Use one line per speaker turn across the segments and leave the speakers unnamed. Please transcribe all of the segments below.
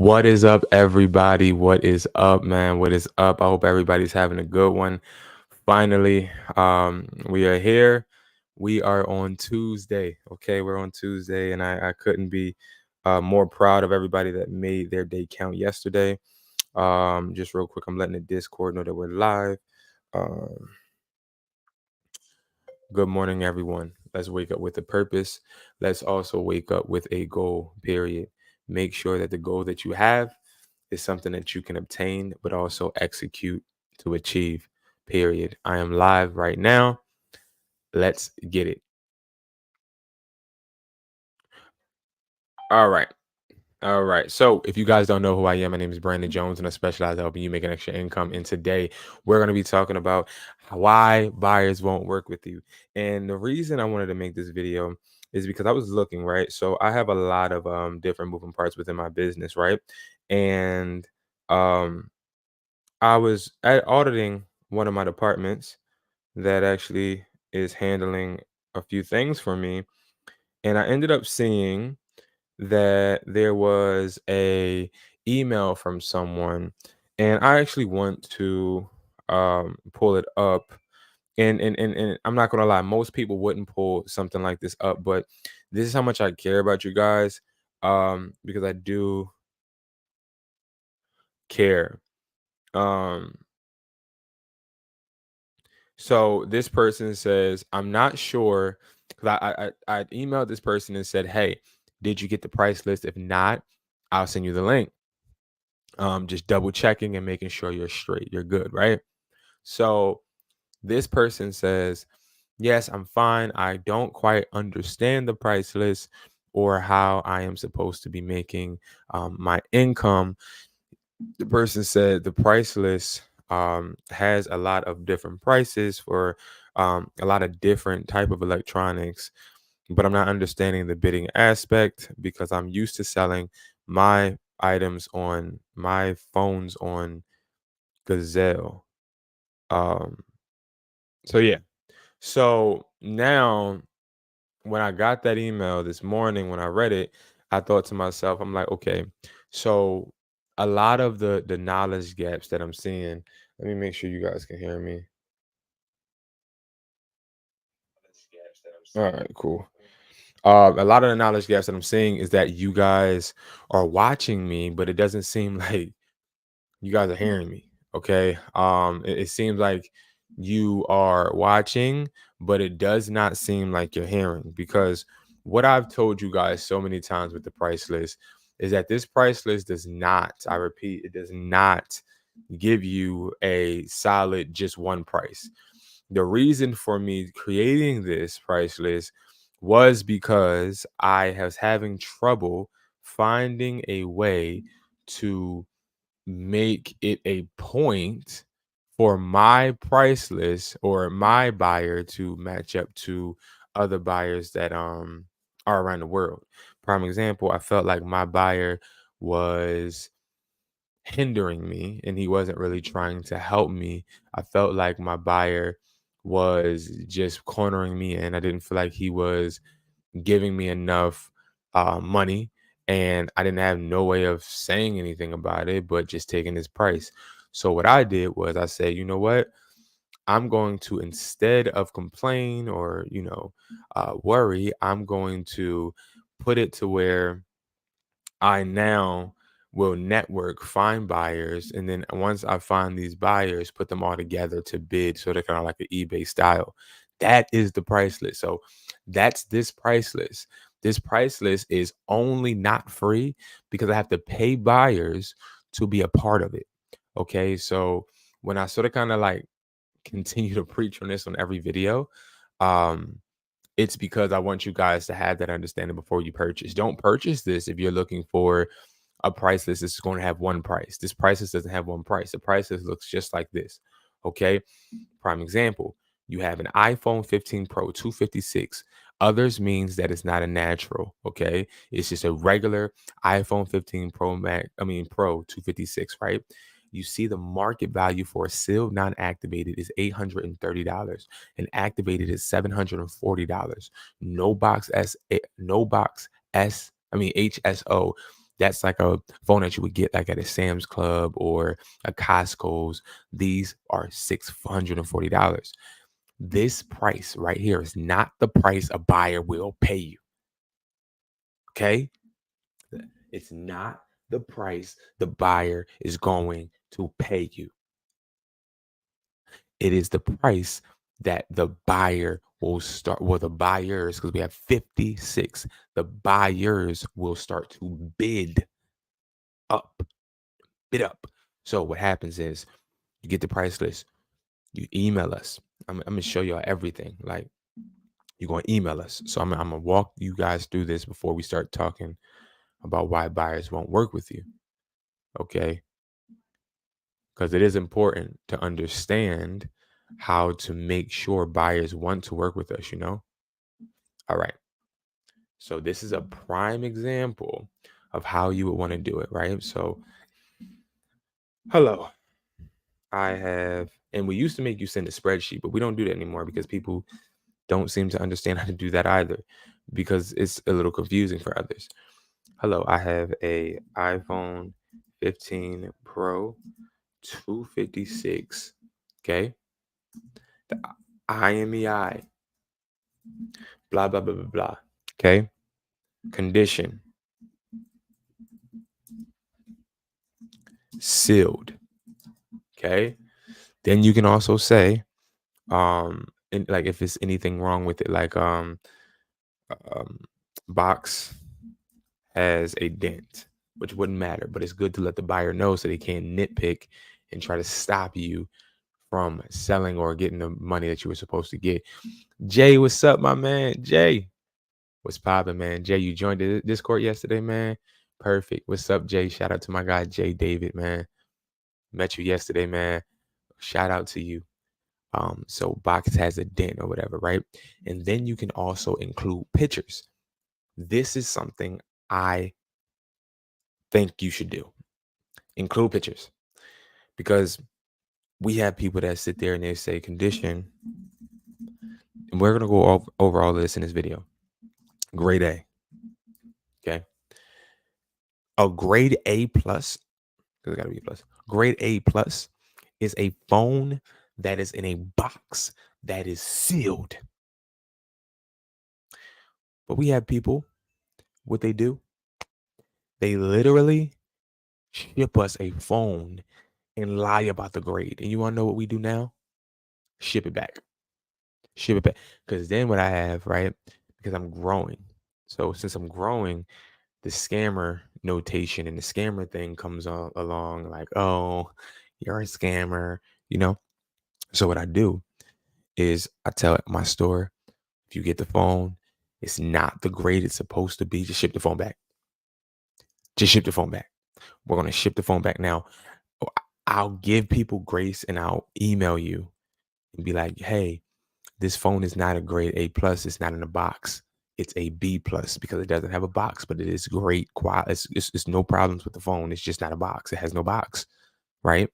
What is up, everybody? What is up, man? What is up? I hope everybody's having a good one. Finally, we are here. We are on Tuesday. Okay, we're on Tuesday, and I couldn't be more proud of everybody that made their day count yesterday. Just real quick, I'm letting the Discord know that we're live. Um, Good morning, everyone. Let's wake up with a purpose. Let's also wake up with a goal, period. Make sure that the goal that you have is something that you can obtain, but also execute to achieve, period. I am live right now. Let's get it. All right. All right. So, if you guys don't know who I am, my name is Brandon Jones, and I specialize in helping you make an extra income. And today, we're going to be talking about why buyers won't work with you. And the reason I wanted to make this video is because I was looking, right? So, I have a lot of different moving parts within my business, right? And um, I was auditing one of my departments that actually is handling a few things for me, and I ended up seeing that there was a email from someone, and I actually want to pull it up. And I'm not gonna lie, most people wouldn't pull something like this up, but this is how much I care about you guys, because I do care. um so this person says, I'm not sure, because I emailed this person and said, hey, did you get the price list? If not, I'll send you the link. Just double checking and making sure you're straight, you're good, right? So this person says, yes, I'm fine. I don't quite understand the price list or how I am supposed to be making my income. The person said the price list has a lot of different prices for a lot of different type of electronics, but I'm not understanding the bidding aspect because I'm used to selling my items on my phones on Gazelle. Um, so yeah. So now when I got that email this morning, when I read it, I thought to myself, I'm like, okay, so a lot of the knowledge gaps that I'm seeing, let me make sure you guys can hear me. All right, cool. A lot of the knowledge gaps that I'm seeing is that you guys are watching me, but it doesn't seem like you guys are hearing me. Okay. It seems like you are watching, but it does not seem like you're hearing, because what I've told you guys so many times with the price list is that this price list does not, I repeat, it does not give you a solid just one price. The reason for me creating this price list was because I was having trouble finding a way to make it a point for my price list or my buyer to match up to other buyers that are around the world. Prime example, I felt like my buyer was hindering me and he wasn't really trying to help me. I felt like my buyer was just cornering me, and I didn't feel like he was giving me enough money, and I didn't have no way of saying anything about it but just taking his price. So what I did was I said, you know what? I'm going to, instead of complain or worry, I'm going to put it to where I now will network, find buyers, and then once I find these buyers, put them all together to bid, so they're kind of like an eBay style. That is the price list. So that's this price list. This price list is only not free because I have to pay buyers to be a part of it. Okay. So when I sort of kind of like continue to preach on this on every video, um, it's because I want you guys to have that understanding before you purchase. Don't purchase this if you're looking for a price list that's going to have one price. This price list doesn't have one price. The price list looks just like this. Okay. Prime example, you have an iPhone 15 Pro 256. Others means that it's not a natural. Okay. It's just a regular iPhone 15 Pro Pro 256, right? You see the market value for a sealed non-activated is $830, and activated is $740. No box S, no box S, HSO That's like a phone that you would get like at a Sam's Club or a Costco's. These are $640. This price right here is not the price a buyer will pay you. Okay? It's not the price the buyer is going to pay you. It is the price that the buyer will start, well, the buyers, because we have 56, the buyers will start to up, bid up. So what happens is you get the price list, you email us. I'm gonna show y'all everything. Like, you're gonna email us. So I'm gonna walk you guys through this before we start talking about why buyers won't work with you. Okay. Because it is important to understand how to make sure buyers want to work with us, All right. So this is a prime example of how you would want to do it, right? So, hello. I have, and we used to make you send a spreadsheet, but we don't do that anymore because people don't seem to understand how to do that either, because it's a little confusing for others. Hello, I have a iPhone 15 Pro 256. Okay. The IMEI, blah, blah, blah, blah, blah. Okay. Condition, sealed. Okay. Then you can also say, and like if it's anything wrong with it, like um box has a dent, which wouldn't matter, but it's good to let the buyer know so they can't nitpick and try to stop you from selling or getting the money that you were supposed to get. Jay, what's up, my man? Jay, what's poppin', man? Jay, you joined the Discord yesterday, man. Perfect. What's up, Jay? Shout out to my guy, Jay David, man. Met you yesterday, man. Shout out to you. So box has a dent or whatever, right? And then you can also include pictures. This is something I think you should do. Include pictures, because we have people that sit there and they say condition, and we're gonna go over all this in this video. Grade A. Okay. A grade A plus, because it gotta be a plus. Grade A plus is a phone that is in a box that is sealed. But we have people, what they do, they literally ship us a phone and lie about the grade. And you want to know what we do now? Ship it back. Ship it back. Because then what I have, right? Because I'm growing. So since I'm growing, the scammer notation and the scammer thing comes along like, oh, you're a scammer, So what I do is I tell my store, if you get the phone, it's not the grade it's supposed to be, just ship the phone back. Just ship the phone back. We're going to ship the phone back. Now, I'll give people grace and I'll email you and be like, hey, this phone is not a grade A plus. It's not in a box. It's a B plus because it doesn't have a box, but it is great quality. It's no problems with the phone. It's just not a box. It has no box, right?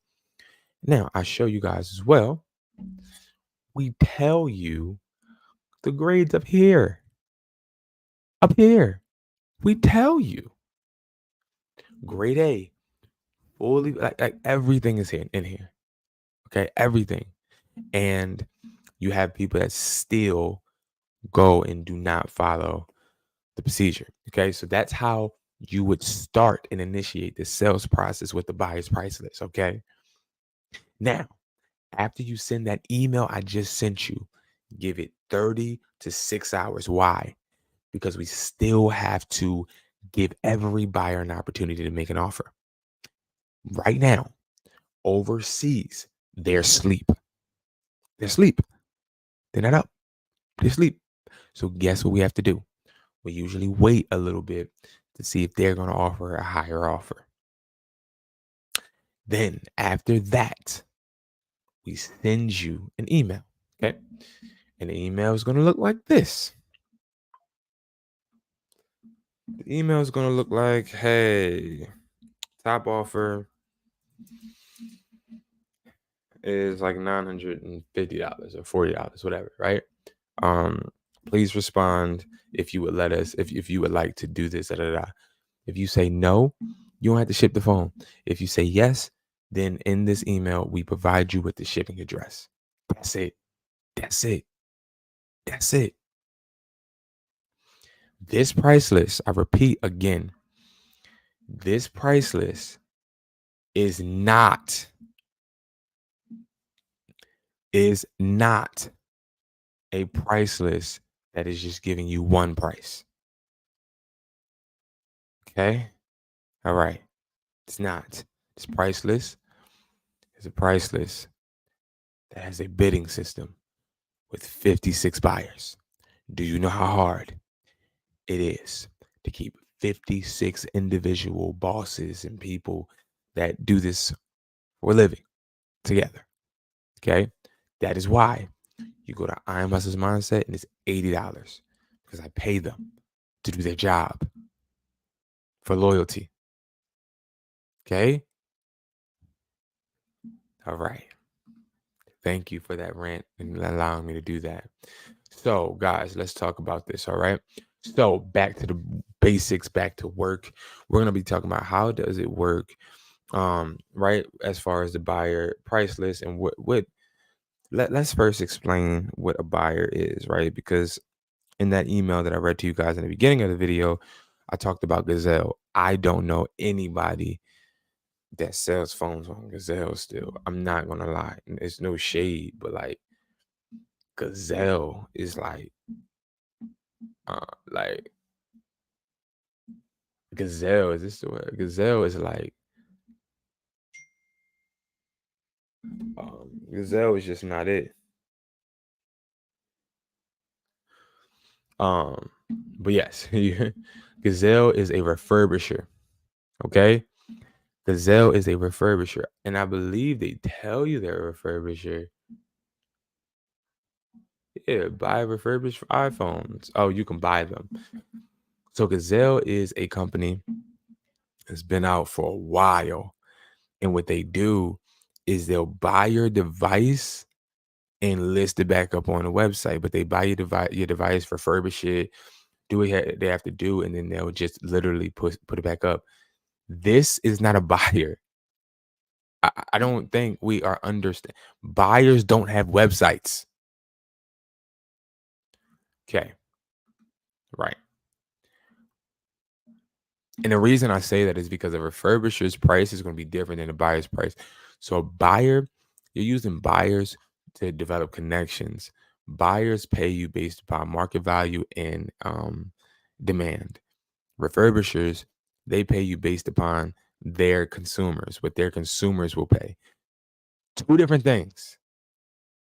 Now, I show you guys as well. We tell you the grades up here. Up here. We tell you. Grade A. Fully, like everything is here in here. Okay, everything. And you have people that still go and do not follow the procedure. Okay, so that's how you would start and initiate the sales process with the buyer's price list. Okay, now after you send that email I just sent you, give it 30 to 6 hours. Why? Because we still have to give every buyer an opportunity to make an offer. Right now, overseas, they're asleep. They're asleep. They're not up. They're asleep. So guess what we have to do? We usually wait a little bit to see if they're going to offer a higher offer. Then after that, we send you an email. Okay. And the email is going to look like this. The email is going to look like, hey, top offer is like $950 or $40, whatever, right? Please respond if you would let us, if you would like to do this. Da, da, da. If you say no, you don't have to ship the phone. If you say yes, then in this email, we provide you with the shipping address. That's it. That's it. That's it. This price list, I repeat again, this price list is not a price list that is just giving you one price. Okay? All right. It's not. This price list is a price list that has a bidding system with 56 buyers. Do you know how hard it is to keep 56 individual bosses and people that do this for a living together? Okay? That is why you go to I Am Hustler's Mindset and it's $80 because I pay them to do their job for loyalty. Okay? All right. Thank you for that rant and allowing me to do that. So, guys, let's talk about this. All right. So, back to the basics, back to work. We're going to be talking about how does it work, right, as far as the buyer price list and let's first explain what a buyer is, right? Because in that email that I read to you guys in the beginning of the video, I talked about Gazelle. I don't know anybody that sells phones on Gazelle still. I'm not gonna lie. It's no shade, but like Gazelle is like Gazelle, is this the word? Gazelle is like Gazelle is just not it. But yes, Gazelle is a refurbisher. Okay. Gazelle is a refurbisher, and I believe they tell you they're a refurbisher. Yeah, buy refurbished iPhones. Oh, you can buy them. So Gazelle is a company that's been out for a while. And what they do is they'll buy your device and list it back up on the website. But they buy your device, refurbish it, do what they have to do, and then they'll just literally put it back up. This is not a buyer. I don't think we are understand. Buyers don't have websites. Okay. Right. And the reason I say that is because a refurbisher's price is going to be different than a buyer's price. So a buyer, you're using buyers to develop connections. Buyers pay you based upon market value and demand. Refurbishers, they pay you based upon their consumers, what their consumers will pay. Two different things.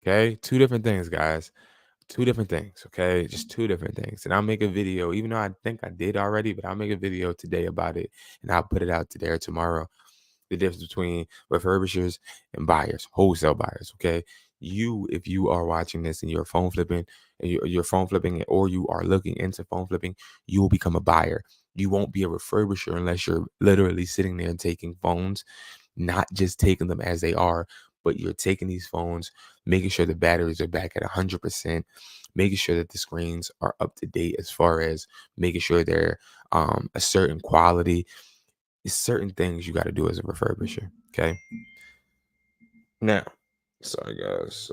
Okay? Two different things, guys. Two different things, okay? Just two different things. And I'll make a video, even though I think I did already, but I'll make a video today about it and I'll put it out today or tomorrow. The difference between refurbishers and buyers, wholesale buyers, okay? If you are watching this and you're phone flipping, and you're phone flipping, or you are looking into phone flipping, you will become a buyer. You won't be a refurbisher unless you're literally sitting there and taking phones, not just taking them as they are, but you're taking these phones, making sure the batteries are back at 100%, making sure that the screens are up to date as far as making sure they're a certain quality. It's certain things you got to do as a refurbisher. Okay. Now, sorry guys,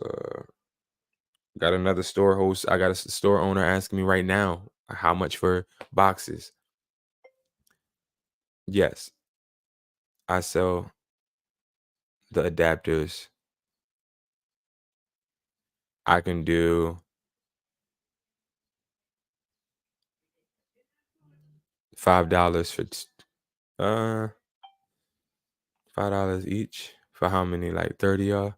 got another store host. I got a store owner asking me right now how much for boxes. Yes, I sell the adapters. I can do $5 for $5 each for how many? Like 30 y'all?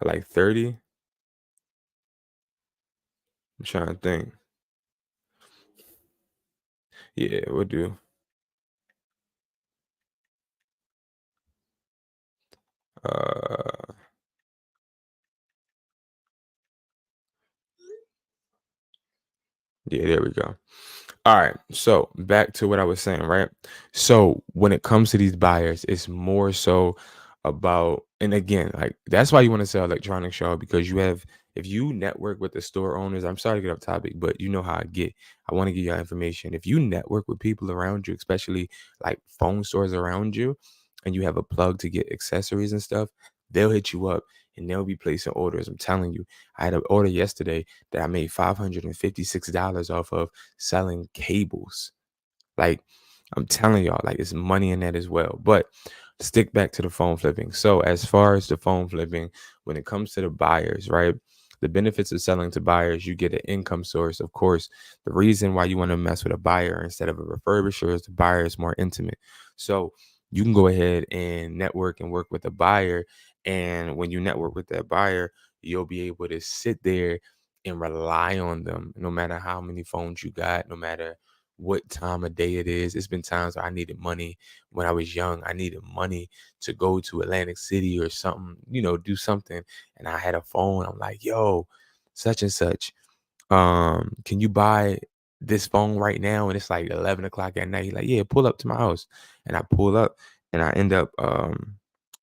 Like 30? I'm trying to think. Yeah, we'll do. Uh yeah, there we go. All right. So back to what I was saying, right? So when it comes to these buyers, it's more so about, and again, like that's why you want to sell electronics, y'all, because you have If you network with the store owners, I'm sorry to get off topic, but you know how I get. I want to give you information. If you network with people around you, especially like phone stores around you, and you have a plug to get accessories and stuff, they'll hit you up and they'll be placing orders. I'm telling you, I had an order yesterday that I made $556 off of selling cables. Like, I'm telling y'all, like, it's money in that as well. But stick back to the phone flipping. So as far as the phone flipping, when it comes to the buyers, right? The benefits of selling to buyers, you get an income source. Of course, the reason why you want to mess with a buyer instead of a refurbisher is the buyer is more intimate. So you can go ahead and network and work with a buyer. And when you network with that buyer, you'll be able to sit there and rely on them no matter how many phones you got, no matter what time of day it is. It's been times where I needed money when I was young. I needed money to go to Atlantic City or something, do something. And I had a phone. I'm like, yo, such and such. Can you buy this phone right now? And it's like 11 o'clock at night. He's like, yeah, pull up to my house. And I pull up and I end up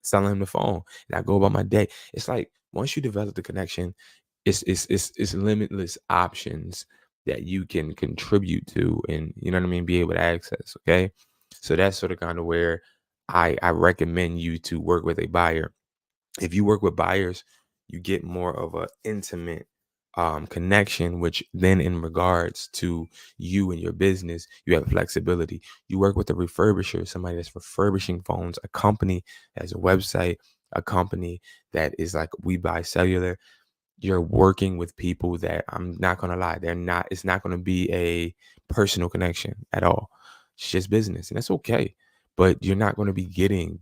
selling him the phone. And I go about my day. It's like once you develop the connection, it's limitless options that you can contribute to and you know what I mean, be able to access. Okay. So that's sort of kind of where I recommend you to work with a buyer. If you work with buyers, you get more of a intimate connection, which then in regards to you and your business, you have flexibility. You work with a refurbisher, somebody that's refurbishing phones, a company that has a website, a company that is like We Buy Cellular. You're working with people that, I'm not gonna lie, it's not gonna be a personal connection at all. It's just business, and that's okay. But you're not gonna be getting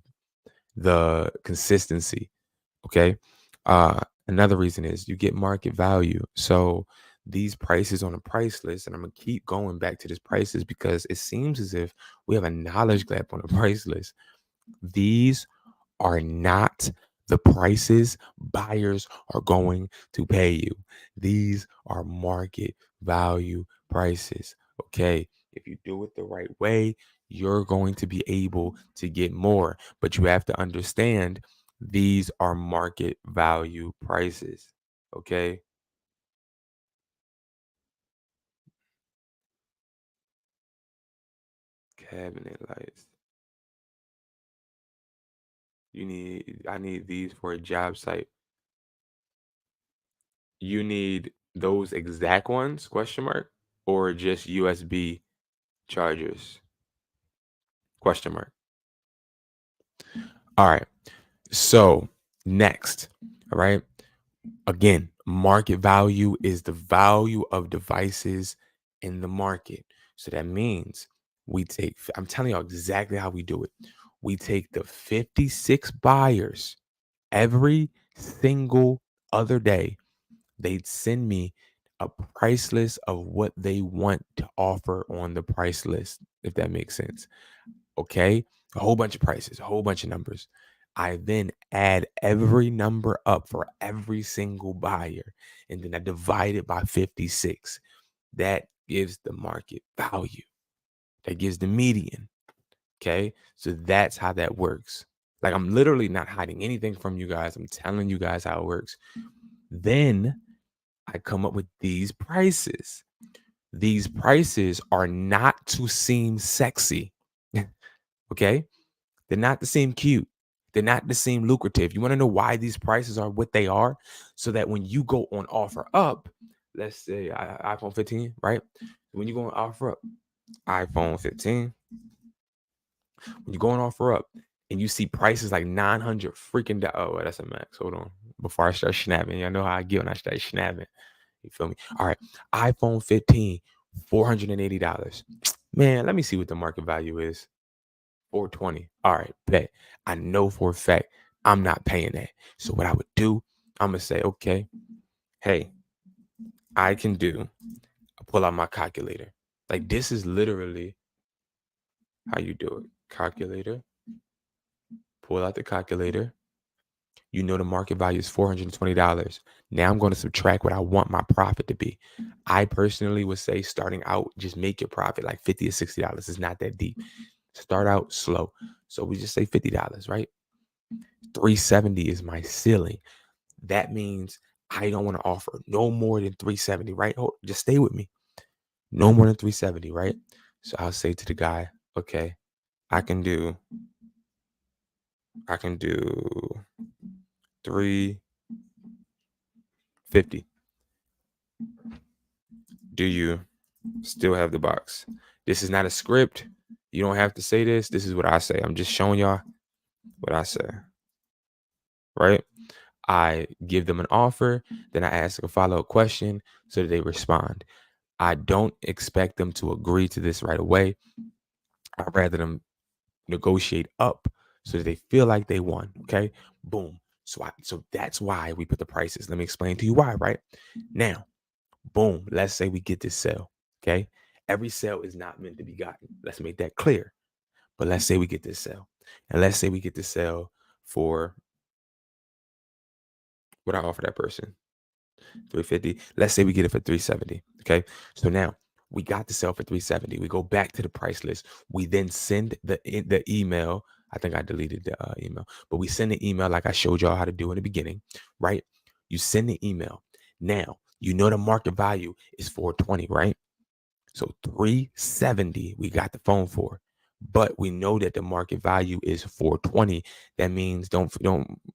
the consistency. Okay. Another reason is you get market value. So these prices on a price list, and I'm gonna keep going back to this prices because it seems as if we have a knowledge gap on the price list. These are not the prices buyers are going to pay you. These are market value prices. Okay. If you do it the right way, you're going to be able to get more. But you have to understand these are market value prices. Okay. Cabinet lights. I need these for a job site. You need those exact ones, question mark, or just USB chargers, question mark. All right. So next, all right. Again, market value is the value of devices in the market. So that means I'm telling you exactly how we do it. We take the 56 buyers every single other day. They'd send me a price list of what they want to offer on the price list, if that makes sense. Okay. A whole bunch of prices, a whole bunch of numbers. I then add every number up for every single buyer. And then I divide it by 56. That gives the market value. That gives the median. Okay. So that's how that works. Like, I'm literally not hiding anything from you guys. I'm telling you guys how it works. Then I come up with these prices. These prices are not to seem sexy. Okay. They're not the same cute. They're not the same lucrative. You want to know why these prices are what they are? So that when you go on offer up, let's say iPhone 15, right? When you go on offer up, iPhone 15, when you go on offer up and you see prices like 900 freaking dollars. Oh, that's a max. Hold on. Before I start snapping, y'all know how I get when I start snapping. You feel me? All right. iPhone 15, $480. Man, let me see what the market value is. 420. All right, bet. I know for a fact I'm not paying that. So what I would do, I'm gonna say, okay, hey, I can do. I pull out my calculator. Like, this is literally how you do it. Calculator. Pull out the calculator. You know the market value is $420. Now I'm going to subtract what I want my profit to be. I personally would say starting out, just make your profit like $50 or $60. It's not that deep. Start out slow. So we just say $50, right? 370 is my ceiling. That means I don't want to offer no more than 370, right? Just stay with me. No more than 370, right? So I'll say to the guy, okay, I can do 350. Do you still have the box? This is not a script. You don't have to say this. This is what I say. I'm just showing y'all what I say, right? I give them an offer, then I ask a follow-up question so that they respond. I don't expect them to agree to this right away. I'd rather them negotiate up so that they feel like they won. Okay. Boom. So that's why we put the prices. Let me explain to you why, right? Now, boom. Let's say we get this sale. Okay. Every sale is not meant to be gotten. Let's make that clear. But let's say we get this sale. And let's say we get this sale for what I offer that person. 350. Let's say we get it for 370. Okay. So now we got the sale for 370. We go back to the price list. We then send the email. I think I deleted the email, but we send the email like I showed y'all how to do in the beginning, right? You send the email. Now, you know the market value is 420, right? So 370 we got the phone for. But we know that the market value is 420. That means don't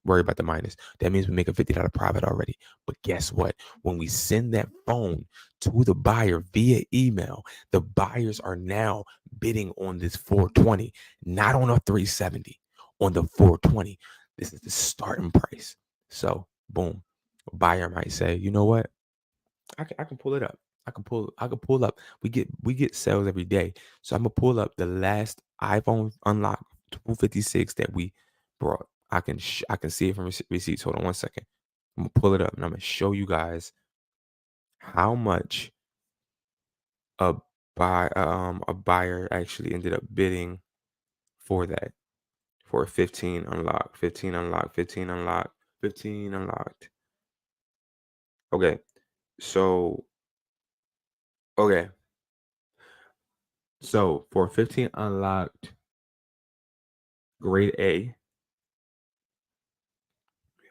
worry about the minus. That means we make a $50 profit already. But guess what? When we send that phone to the buyer via email, the buyers are now bidding on this 420, not on a 370, on the 420. This is the starting price. So boom, a buyer might say, you know what? I can pull it up. I can pull up. We get sales every day. So I'm gonna pull up the last iPhone unlock 256 that we brought. I can see it from receipts. Hold on one second. I'm gonna pull it up and I'm gonna show you guys how much a buyer actually ended up bidding for that. For 15 unlocked, 15 unlocked, 15 unlocked, 15 unlocked. Okay. So okay. So for 15 unlocked grade A,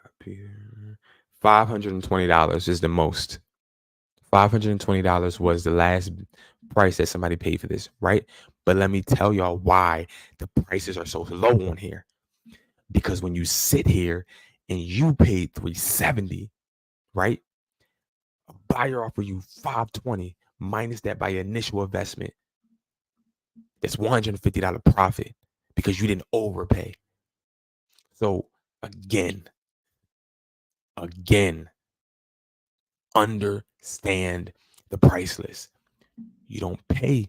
up here, $520 is the most. $520 was the last price that somebody paid for this, right? But let me tell y'all why the prices are so low on here. Because when you sit here and you paid 370, right? A buyer offer you 520 minus that by your initial investment. That's $150 profit because you didn't overpay. So again, understand the price list. You don't pay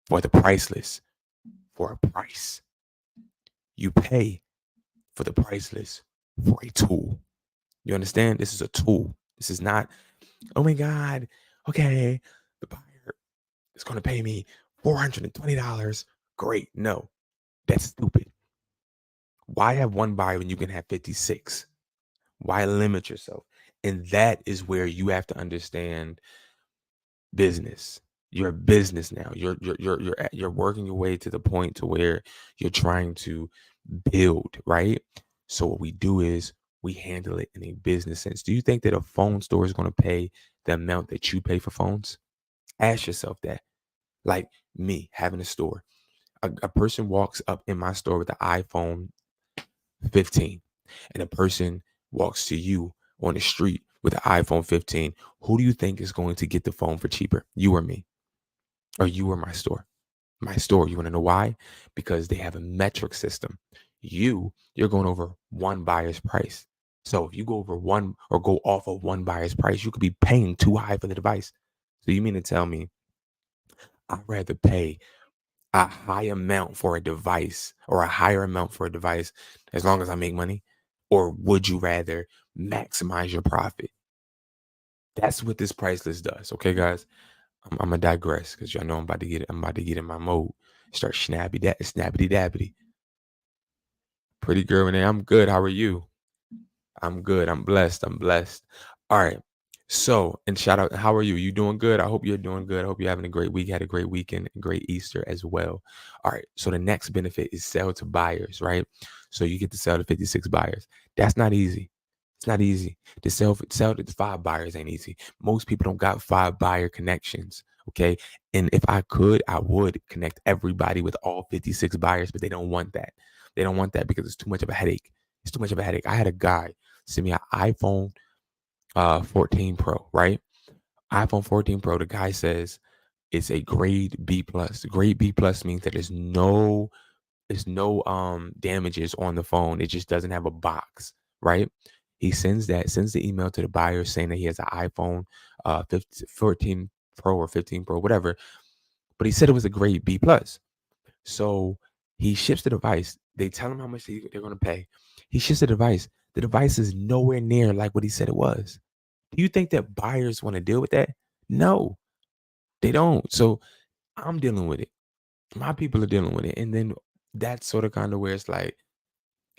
for the price list for a price. You pay for the price list for a tool. You understand? This is a tool. This is not, oh my God, okay, the buyer is going to pay me $420. Great. No, that's stupid. Why have one buyer when you can have 56? Why limit yourself? And that is where you have to understand business. You're a business now. You're working your way to the point to where you're trying to build, right? So what we do is we handle it in a business sense. Do you think that a phone store is going to pay the amount that you pay for phones? Ask yourself that. Like me having a store, a person walks up in my store with the iPhone 15, and a person walks to you on the street with the iPhone 15. Who do you think is going to get the phone for cheaper? You or me? Or you or my store? My store. You want to know why? Because they have a metric system. You're going over one buyer's price. So if you go over one or go off of one buyer's price, you could be paying too high for the device. So you mean to tell me I'd rather pay a high amount for a device or a higher amount for a device as long as I make money? Or would you rather maximize your profit? That's what this price list does. Okay, guys. I'm gonna digress because y'all know I'm about to get in my mode. Start snappity dabbity. Pretty girl in there. I'm good. How are you? I'm good. I'm blessed. All right. So, and shout out, how are you? You doing good? I hope you're doing good. I hope you're having a great week. Had a great weekend, great Easter as well. All right. So the next benefit is sell to buyers, right? So you get to sell to 56 buyers. That's not easy. It's not easy. To sell to 5 buyers ain't easy. Most people don't got 5 buyer connections, okay? And if I could, I would connect everybody with all 56 buyers, but they don't want that. They don't want that because it's too much of a headache. It's too much of a headache. I had a guy send me an iPhone 14 Pro, right? iPhone 14 Pro, the guy says it's a grade B plus. Grade B plus means that there's no damages on the phone. It just doesn't have a box, right? He sends the email to the buyer saying that he has an iPhone 14 Pro or 15 Pro, whatever. But he said it was a grade B plus. So he ships the device. They tell him how much they're going to pay. He ships the device. The device is nowhere near like what he said it was. Do you think that buyers want to deal with that? No, they don't. So I'm dealing with it. My people are dealing with it. And then that's sort of kind of where it's like,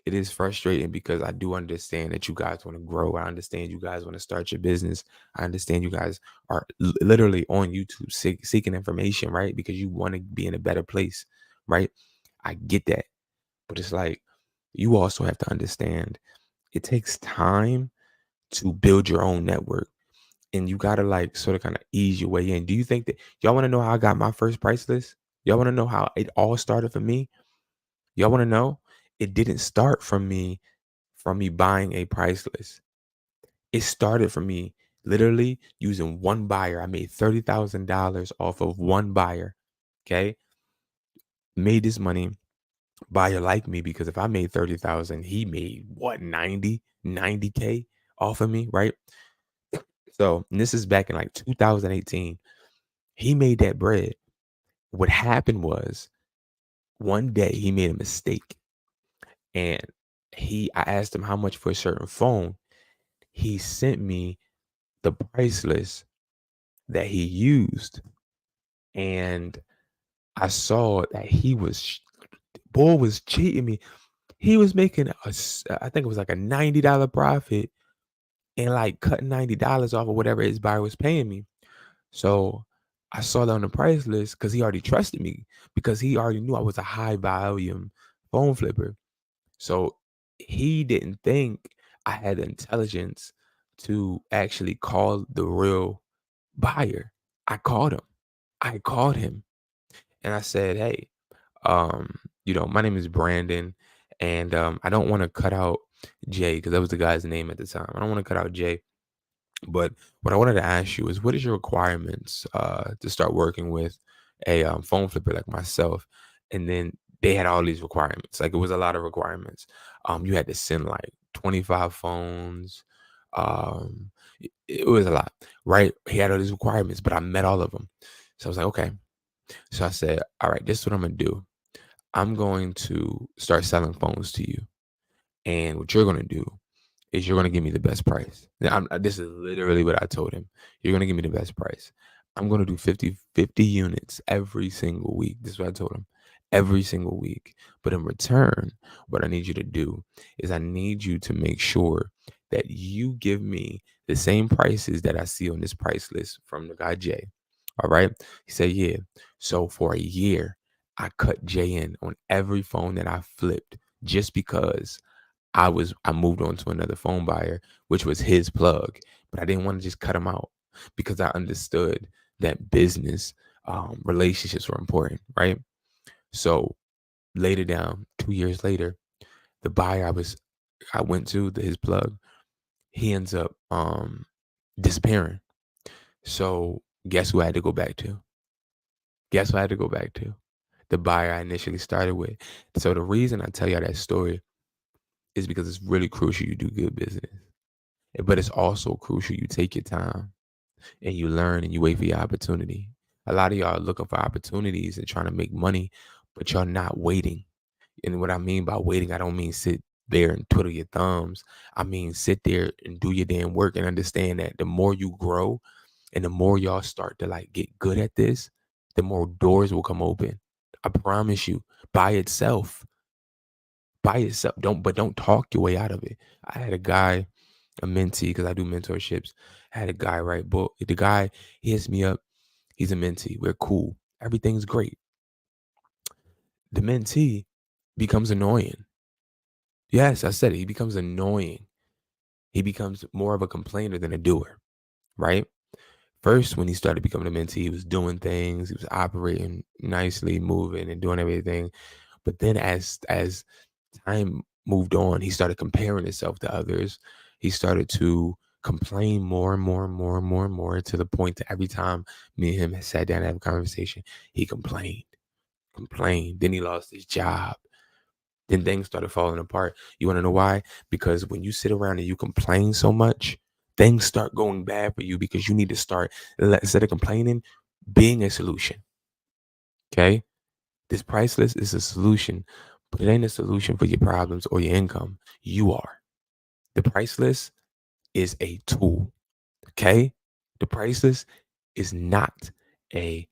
it is frustrating because I do understand that you guys want to grow. I understand you guys want to start your business. I understand you guys are literally on YouTube seeking information, right? Because you want to be in a better place, right? I get that. But it's like, you also have to understand it takes time to build your own network. And you got to like sort of kind of ease your way in. Do you think that y'all want to know how I got my first price list? Y'all want to know how it all started for me? Y'all want to know? It didn't start from me buying a price list. It started from me literally using one buyer. I made $30,000 off of one buyer. Okay. Made this money. Buyer like me because if I made 30,000, he made what, 90K off of me, right? So, and this is back in like 2018. He made that bread. What happened was one day he made a mistake and I asked him how much for a certain phone. He sent me the price list that he used, and I saw that boy was cheating me. He was making I think it was like a $90 profit and like cutting $90 off of whatever his buyer was paying me. So I saw that on the price list because he already trusted me because he already knew I was a high volume phone flipper. So he didn't think I had the intelligence to actually call the real buyer. I called him. I called him and I said, "Hey, my name is Brandon, and I don't want to cut out Jay because that was the guy's name at the time. I don't want to cut out Jay, but what I wanted to ask you is, what is your requirements to start working with a phone flipper like myself?" And then they had all these requirements. Like it was a lot of requirements. You had to send like 25 phones. It was a lot, right? He had all these requirements, but I met all of them. So I was like, okay. So I said, all right, this is what I'm gonna do. I'm going to start selling phones to you. And what you're going to do is you're going to give me the best price. Now, this is literally what I told him. You're going to give me the best price. I'm going to do 50 units every single week. This is what I told him. Every single week. But in return, what I need you to do is I need you to make sure that you give me the same prices that I see on this price list from the guy Jay. All right. He said, yeah. So for a year, I cut Jay in on every phone that I flipped just because I moved on to another phone buyer, which was his plug. But I didn't want to just cut him out because I understood that business relationships were important, right? So later down, 2 years later, the buyer I went to, his plug, he ends up disappearing. So guess who I had to go back to? Guess who I had to go back to? The buyer I initially started with. So the reason I tell y'all that story is because it's really crucial you do good business. But it's also crucial you take your time and you learn and you wait for your opportunity. A lot of y'all are looking for opportunities and trying to make money, but y'all not waiting. And what I mean by waiting, I don't mean sit there and twiddle your thumbs. I mean sit there and do your damn work and understand that the more you grow and the more y'all start to like get good at this, the more doors will come open. I promise you, by itself. By itself. Don't talk your way out of it. I had a mentee, because I do mentorships. I had a guy, right? But the guy, he hits me up. He's a mentee. We're cool. Everything's great. The mentee becomes annoying. Yes, I said it. He becomes annoying. he becomes more of a complainer than a doer, right? First, when he started becoming a mentee, he was doing things, he was operating nicely, moving and doing everything. But then as time moved on, he started comparing himself to others. He started to complain more and more and more and more and more, to the point that every time me and him had sat down to have a conversation, he complained. Then he lost his job. Then things started falling apart. You want to know why? Because when you sit around and you complain so much, things start going bad for you, because you need to start, instead of complaining, being a solution. Okay? This price list is a solution, but it ain't a solution for your problems or your income. You are. The price list is a tool. Okay? The price list is not a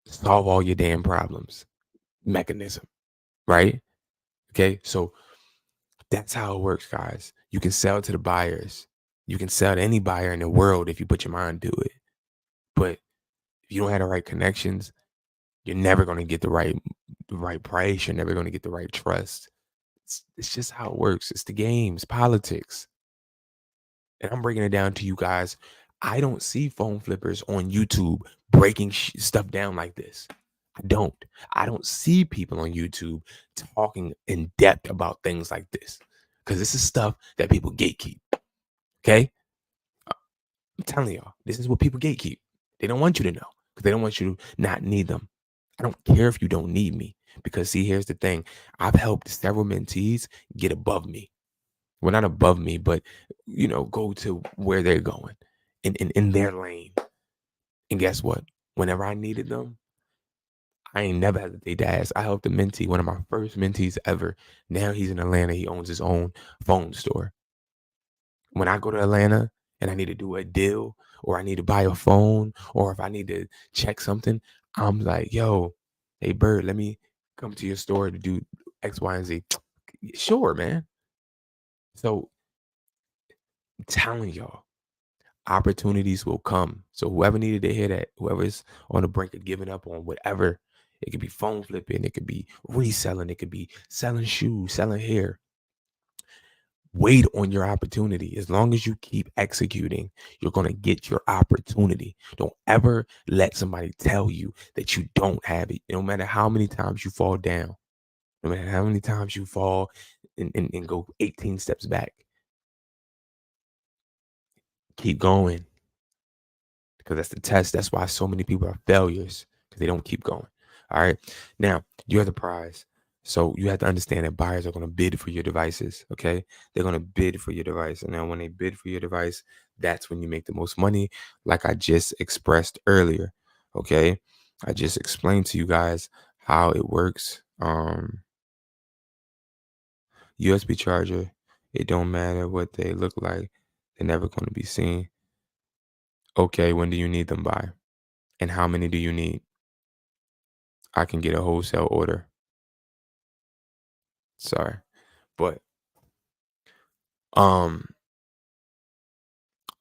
solve all your damn problems mechanism, right? Okay? So that's how it works, guys. You can sell to the buyers. You can sell to any buyer in the world if you put your mind to it. But if you don't have the right connections, you're never going to get the right price. You're never going to get the right trust. It's just how it works. It's the games, politics. And I'm breaking it down to you guys. I don't see phone flippers on YouTube breaking stuff down like this. I don't see people on YouTube talking in depth about things like this, because this is stuff that people gatekeep. Okay? I'm telling y'all, this is what people gatekeep. They don't want you to know, because they don't want you to not need them. I don't care if you don't need me, because see, here's the thing. I've helped several mentees get above me. Well, not above me, but go to where they're going in their lane. And guess what? Whenever I needed them, I ain't never hesitate to ask. I helped a mentee, one of my first mentees ever. Now he's in Atlanta. He owns his own phone store. When I go to Atlanta and I need to do a deal, or I need to buy a phone, or if I need to check something, I'm like, yo, hey, Bird, let me come to your store to do X, Y, and Z. Sure, man. So I'm telling y'all, opportunities will come. So whoever needed to hear that, whoever's on the brink of giving up on whatever, it could be phone flipping, it could be reselling, it could be selling shoes, selling hair. Wait on your opportunity. As long as you keep executing, you're going to get your opportunity. Don't ever let somebody tell you that you don't have it. No matter how many times you fall down, no matter how many times you fall and go 18 steps back, keep going, because that's the test. That's why so many people are failures, because they don't keep going. All right. Now, you're the prize. So you have to understand that buyers are going to bid for your devices. Okay. They're going to bid for your device. And now when they bid for your device, that's when you make the most money, like I just expressed earlier. Okay. I just explained to you guys how it works. USB charger, it don't matter what they look like. They're never going to be seen. Okay. When do you need them by? And how many do you need? I can get a wholesale order. Sorry. But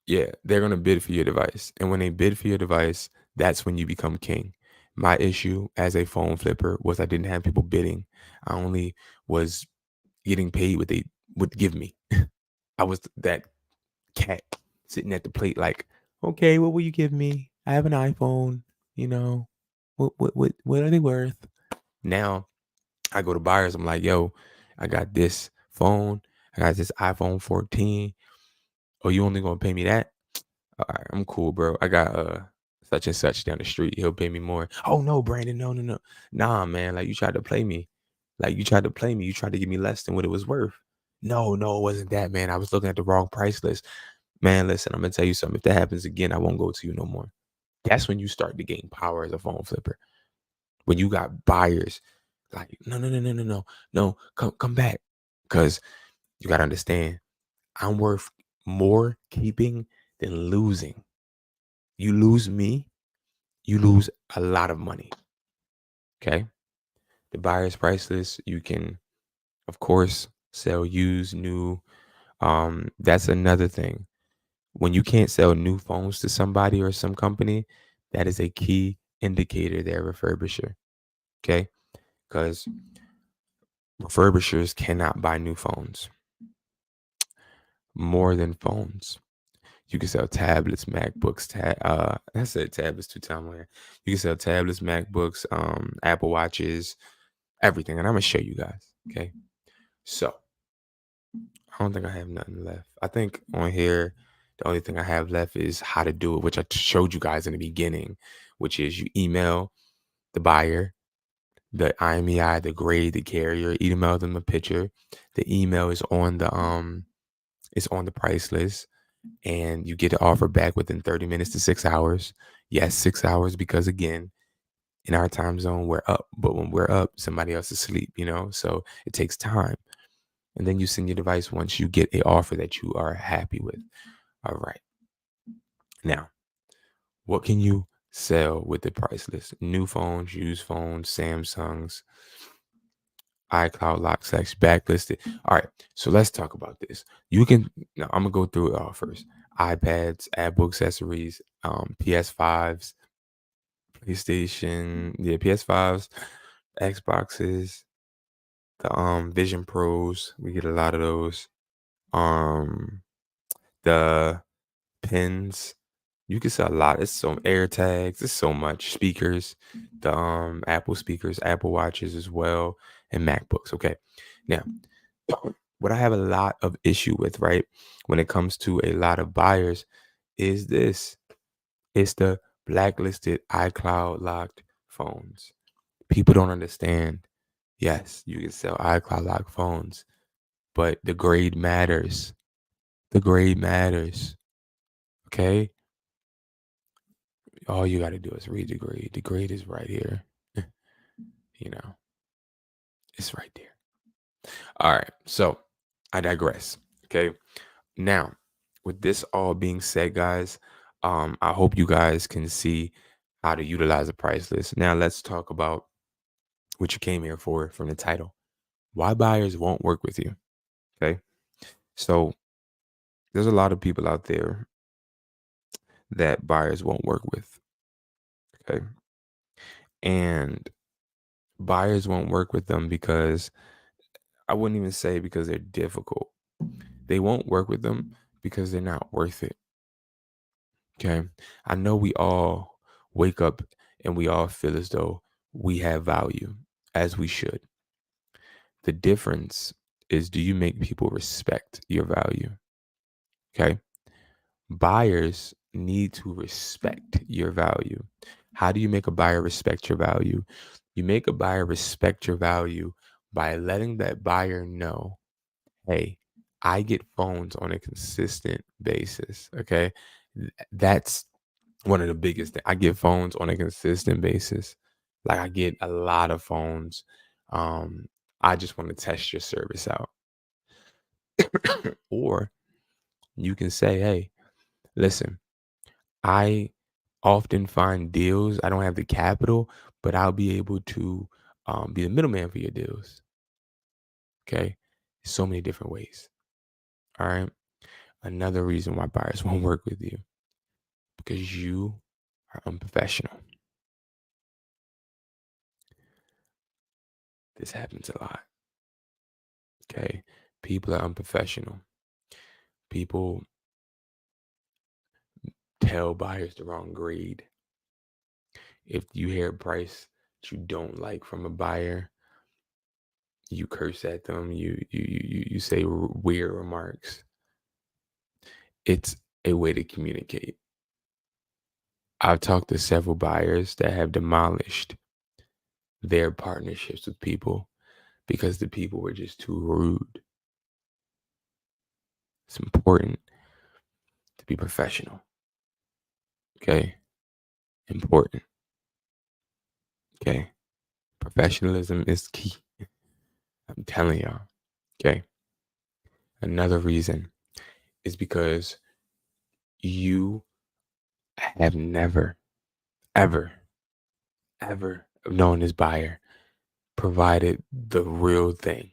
yeah, they're gonna bid for your device. And when they bid for your device, that's when you become king. My issue as a phone flipper was I didn't have people bidding. I only was getting paid what they would give me. I was that cat sitting at the plate like, okay, what will you give me? I have an iPhone, you know. What are they worth? Now I go to buyers. I'm like, yo, I got this phone. I got this iPhone 14. Oh, you only gonna pay me that? All right, I'm cool, bro. I got such and such down the street. He'll pay me more. Oh no, Brandon, no. Nah, man. Like you tried to play me. You tried to give me less than what it was worth. No, it wasn't that, man. I was looking at the wrong price list. Man, listen, I'm gonna tell you something. If that happens again, I won't go to you no more. That's when you start to gain power as a phone flipper. When you got buyers like, no, come back. Because you gotta understand, I'm worth more keeping than losing. You lose me, you lose a lot of money. Okay. The buyer's price list, you can, of course, sell used, new. That's another thing. When you can't sell new phones to somebody or some company, that is a key indicator they're a refurbisher. Okay. Because refurbishers cannot buy new phones. more than phones. You can sell tablets, MacBooks, I said tablets 2 times later. You can sell tablets, MacBooks, Apple Watches, everything. And I'm gonna show you guys. Okay. So I don't think I have nothing left. I think on here, the only thing I have left is how to do it, which I showed you guys in the beginning, which is you email the buyer, the IMEI, the grade, the carrier, email them a picture. The email is on the price list, and you get the offer back within 30 minutes to 6 hours. Yes, 6 hours, because again, in our time zone, we're up. But when we're up, somebody else is asleep, so it takes time. And then you send your device once you get a offer that you are happy with. All right. Now, what can you sell with the price list? New phones, used phones, Samsungs, iCloud lock / backlisted. All right. So let's talk about this. Now I'm gonna go through it all first. iPads, Apple accessories, PS5s, PlayStation, PS5s, Xboxes, the Vision Pros. We get a lot of those. The pins. You can sell a lot. It's so air tags. It's so much. Speakers, the Apple speakers, Apple Watches as well, and MacBooks. Okay. Now, what I have a lot of issue with, right, when it comes to a lot of buyers, is this. It's the blacklisted iCloud locked phones. People don't understand. Yes, you can sell iCloud locked phones, but the grade matters. The grade matters. Okay. All you got to do is read the grade. The grade is right here. It's right there. All right. So I digress. Okay. Now, with this all being said, guys, I hope you guys can see how to utilize a price list. Now, let's talk about what you came here for from the title. Why buyers won't work with you. Okay. So there's a lot of people out there that buyers won't work with. Okay. And buyers won't work with them because I wouldn't even say because they're difficult. They won't work with them because they're not worth it. Okay. I know we all wake up and we all feel as though we have value, as we should. The difference is, do you make people respect your value? Okay. Buyers need to respect your value. How do you make a buyer respect your value? You make a buyer respect your value by letting that buyer know, hey, I get phones on a consistent basis. Okay. That's one of the biggest things. I get phones on a consistent basis. Like, I get a lot of phones. I just want to test your service out. Or you can say, hey, listen, I often find deals. I don't have the capital, but I'll be able to be the middleman for your deals. Okay. So many different ways. All right. Another reason why buyers won't work with you, because you are unprofessional. This happens a lot. Okay. People are unprofessional. People tell buyers the wrong grade. If you hear a price that you don't like from a buyer, you curse at them. You say weird remarks. It's a way to communicate. I've talked to several buyers that have demolished their partnerships with people because the people were just too rude. It's important to be professional. Okay. Important. Okay. Professionalism is key. I'm telling y'all. Okay. Another reason is because you have never, ever, ever known this buyer provided the real thing.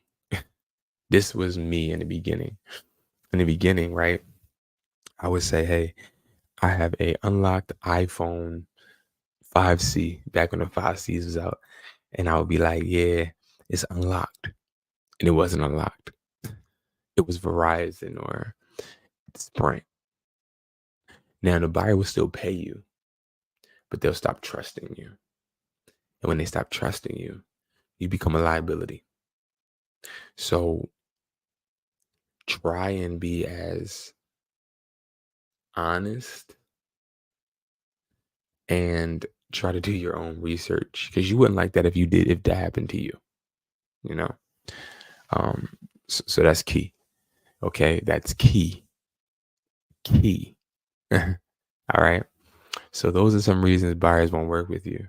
This was me in the beginning. In the beginning, right? I would say, hey, I have a unlocked iPhone 5C back when the 5Cs was out. And I would be like, yeah, it's unlocked. And it wasn't unlocked. It was Verizon or Sprint. Now the buyer will still pay you, but they'll stop trusting you. And when they stop trusting you, you become a liability. So try and be as honest and try to do your own research, because you wouldn't like that if that happened to you, you know? So that's key. Okay. That's key. All right. So those are some reasons buyers won't work with you.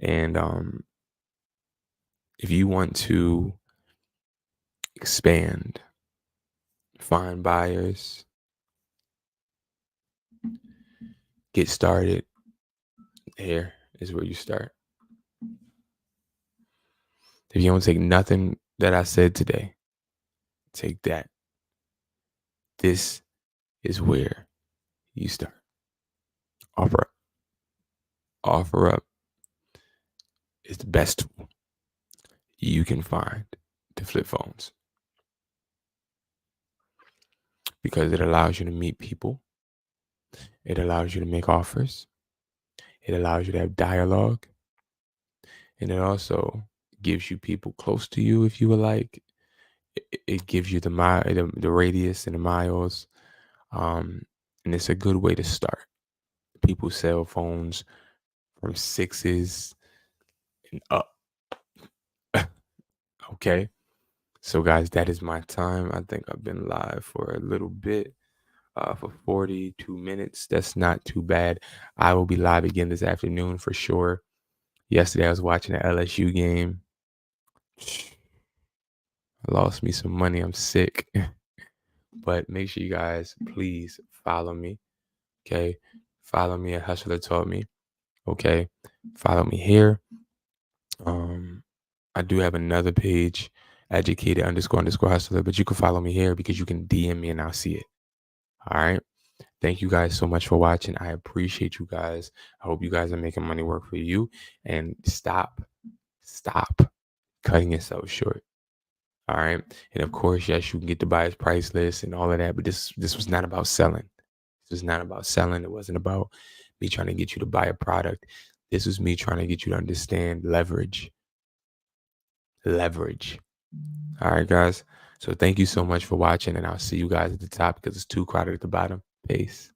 And if you want to expand, find buyers, get started, here is where you start. If you don't take nothing that I said today, take that. This is where you start. Offer up. Offer up is the best tool you can find to flip phones, because it allows you to meet people. It allows you to make offers. It allows you to have dialogue. And it also gives you people close to you, if you would like. It gives you the radius and the miles. And it's a good way to start. People sell phones from 6s and up. Okay. So guys, that is my time. I think I've been live for a little bit, for 42 minutes. That's not too bad. I will be live again this afternoon for sure. Yesterday I was watching the LSU game. I lost me some money. I'm sick. But make sure you guys please follow me. Okay. Follow me at Hustlertaughtme. Okay. Follow me here. I do have another page, educated__hustler, but you can follow me here because you can DM me and I'll see it. All right. Thank you guys so much for watching. I appreciate you guys. I hope you guys are making money work for you, and stop cutting yourself short. All right. And of course, yes, you can get the buyer's price list and all of that, but this was not about selling. This was not about selling. It wasn't about me trying to get you to buy a product. This was me trying to get you to understand leverage. All right, guys. So thank you so much for watching, and I'll see you guys at the top because it's too crowded at the bottom. Peace.